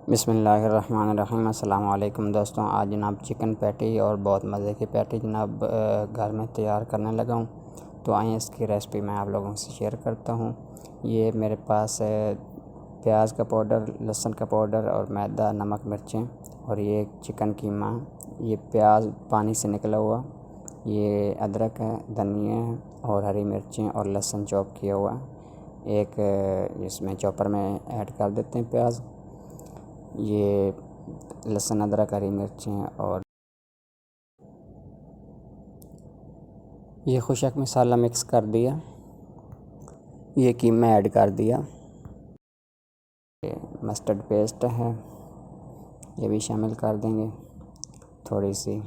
बिस्मिल्लाहिर्रहमानिर्रहीम। अस्सलाम वालेकुम दोस्तों, आज जनाब चिकन पैटी और बहुत मज़े की पैटी जनाब घर में तैयार करने लगा हूँ। तो आइए इसकी रेसिपी मैं आप लोगों से शेयर करता हूँ। ये मेरे पास प्याज का पाउडर, लहसुन का पाउडर और मैदा, नमक, मिर्चें और ये चिकन कीमा, ये प्याज पानी से निकला हुआ, ये अदरक है, धनिया है और हरी मिर्चें और लहसुन चॉप किया हुआ। एक इसमें चॉपर में ऐड कर देते हैं प्याज, ये लहसुन, अदरक, हरी मिर्चें और ये खुशक मसाला मिक्स कर दिया। ये कीमा ऐड कर दिया। ये मस्टर्ड पेस्ट है, ये भी शामिल कर देंगे, थोड़ी सी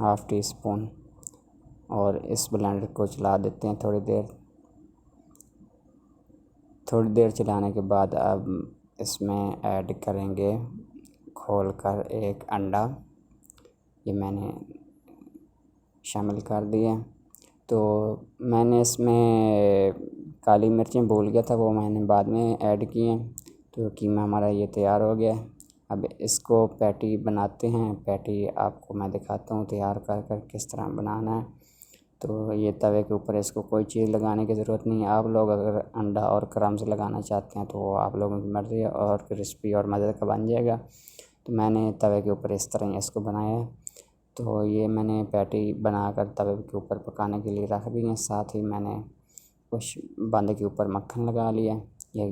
हाफ़ टी स्पून। और इस ब्लेंडर को चला देते हैं थोड़ी देर चलाने के बाद अब इसमें ऐड करेंगे खोल कर एक अंडा, ये मैंने शामिल कर दिया। तो मैंने इसमें काली मिर्चें भूल गया था, वो मैंने बाद में ऐड की हैं। तो कीमा हमारा ये तैयार हो गया। अब इसको पैटी बनाते हैं। पैटी आपको मैं दिखाता हूँ तैयार कर कर किस तरह बनाना है। तो ये तवे के ऊपर इसको कोई चीज़ लगाने की ज़रूरत नहीं है। आप लोग अगर अंडा और क्रम्स लगाना चाहते हैं तो वो आप लोगों की मर्ज़ी है और क्रिस्पी और मज़े का बन जाएगा। तो मैंने तवे के ऊपर इस तरह इसको बनाया है। तो ये मैंने पैटी बनाकर तवे के ऊपर पकाने के लिए रख दी है। साथ ही मैंने कुछ बंद के ऊपर मक्खन लगा लिया। ये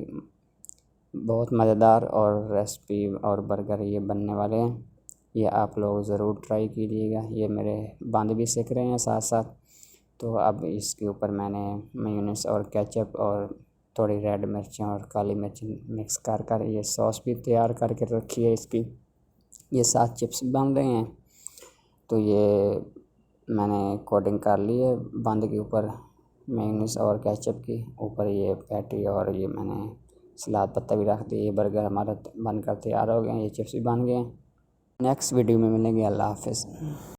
बहुत मज़ेदार और रेसिपी और बर्गर ये बनने वाले हैं। ये आप लोग ज़रूर ट्राई कीजिएगा। ये मेरे बंद भी सीख रहे हैं साथ साथ। तो अब इसके ऊपर मैंने मेयोनेज़ और केचप और थोड़ी रेड मिर्चें और काली मिर्च मिक्स कर कर ये सॉस भी तैयार करके रखी है इसकी। ये 7 चिप्स बन रहे हैं। तो ये मैंने कोटिंग कर ली है बंद के ऊपर मेयोनेज़ और केचप की, ऊपर ये पैटी और ये मैंने सलाद पत्ता भी रख दिया। ये बर्गर हमारा बनकर तैयार हो गए हैं, ये चिप्स भी बन गए हैं। नेक्स्ट वीडियो में मिलेंगे। अल्लाह हाफ़िज़।